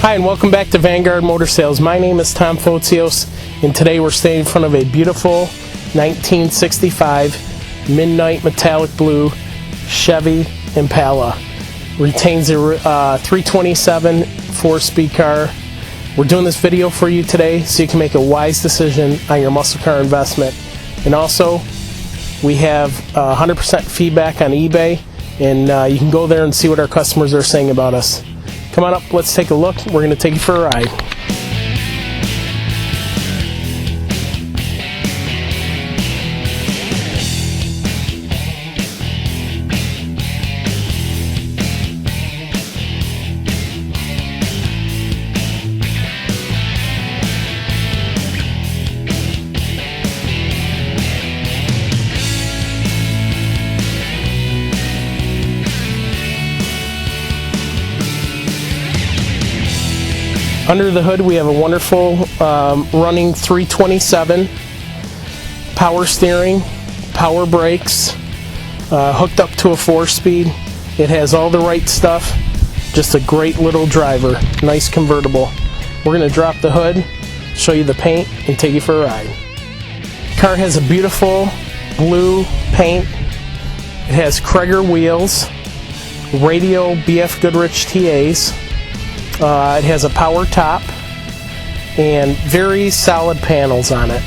Hi, and welcome back to Vanguard Motor Sales. My name is Tom Fotios, and today we're standing in front of a beautiful 1965 midnight metallic blue Chevy Impala. Retains a 327 4-speed car. We're doing this video for you today so you can make a wise decision on your muscle car investment. And also, we have 100% feedback on eBay, and you can go there and see what our customers are saying about us. Come on up, let's take a look. We're going to take you for a ride. Under the hood, we have a wonderful running 327, power steering, power brakes, hooked up to a 4-speed. It has all the right stuff, just a great little driver. Nice convertible. We're going to drop the hood, show you the paint, and take you for a ride. Car has a beautiful blue paint. It has Cragar wheels, radial BF Goodrich TAs. It has a power top and very solid panels on it.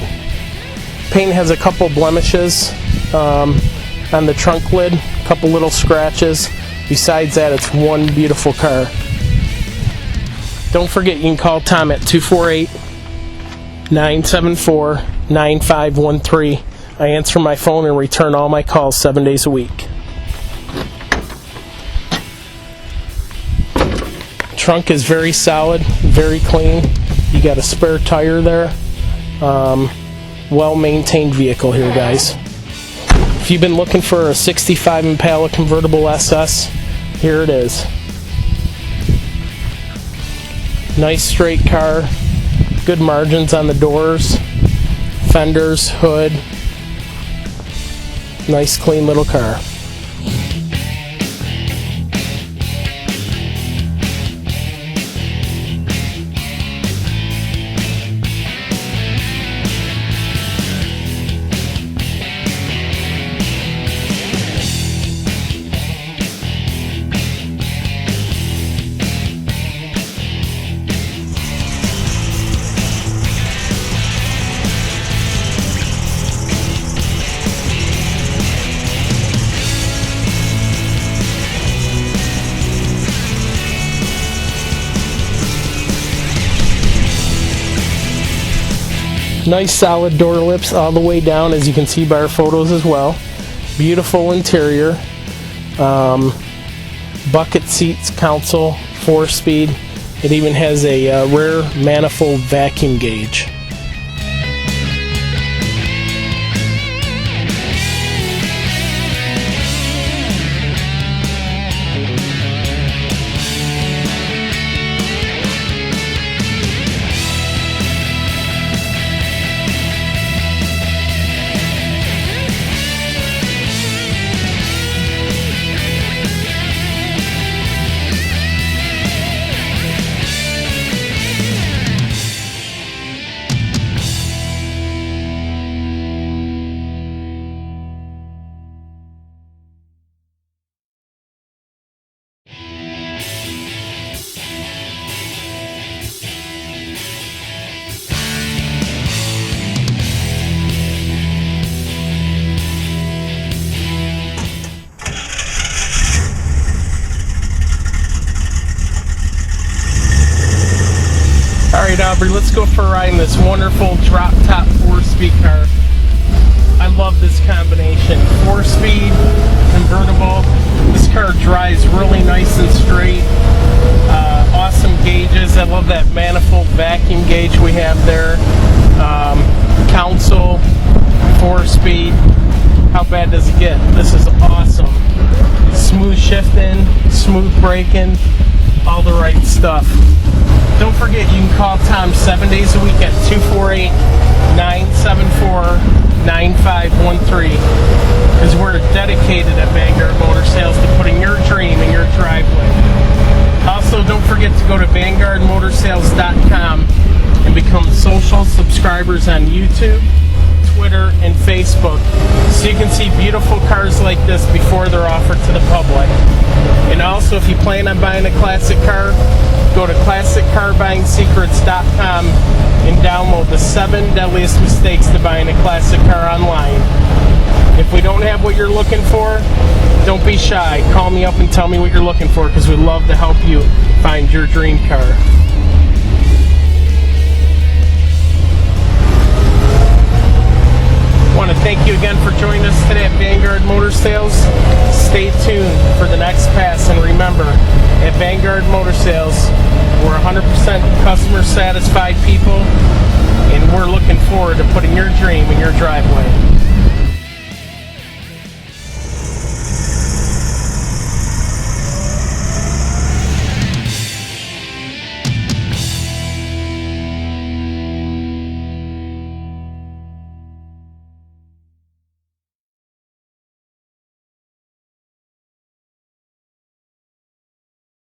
Paint has a couple blemishes on the trunk lid, a couple little scratches. Besides that, it's one beautiful car. Don't forget, you can call Tom at 248-974-9513. I answer my phone and return all my calls 7 days a week. Trunk is very solid, very clean. You got a spare tire there. Well-maintained vehicle here, guys. If you've been looking for a 65 Impala Convertible SS, here it is. Nice straight car, good margins on the doors, fenders, hood. Nice clean little car. Nice solid door lips all the way down, as you can see by our photos as well. Beautiful interior. Bucket seats, console, 4-speed. It even has a rear manifold vacuum gauge. Alright, Aubrey, let's go for a ride in this wonderful drop-top 4-speed car. I love this combination. 4-speed, convertible. This car drives really nice and straight. Awesome gauges. I love that manifold vacuum gauge we have there. Console, 4-speed. How bad does it get? This is awesome. Smooth shifting, smooth braking, all the right stuff. Don't forget, you can call Tom 7 days a week at 248-974-9513, because we're dedicated at Vanguard Motor Sales to putting your dream in your driveway. Also, don't forget to go to VanguardMotorsales.com and become social subscribers on YouTube, Twitter, and Facebook, so you can see beautiful cars like this before they're offered to the public. And also, if you plan on buying a classic car, go to ClassicCarBuyingSecrets.com and download the 7 deadliest mistakes to buying a classic car online. If we don't have what you're looking for, don't be shy. Call me up and tell me what you're looking for, because we'd love to help you find your dream car. I want to thank you again for joining us today at Vanguard Motor Sales. Stay tuned for the next pass, and remember, at Vanguard Motor Sales, we're 100% customer satisfied people, and we're looking forward to putting your dream in your driveway.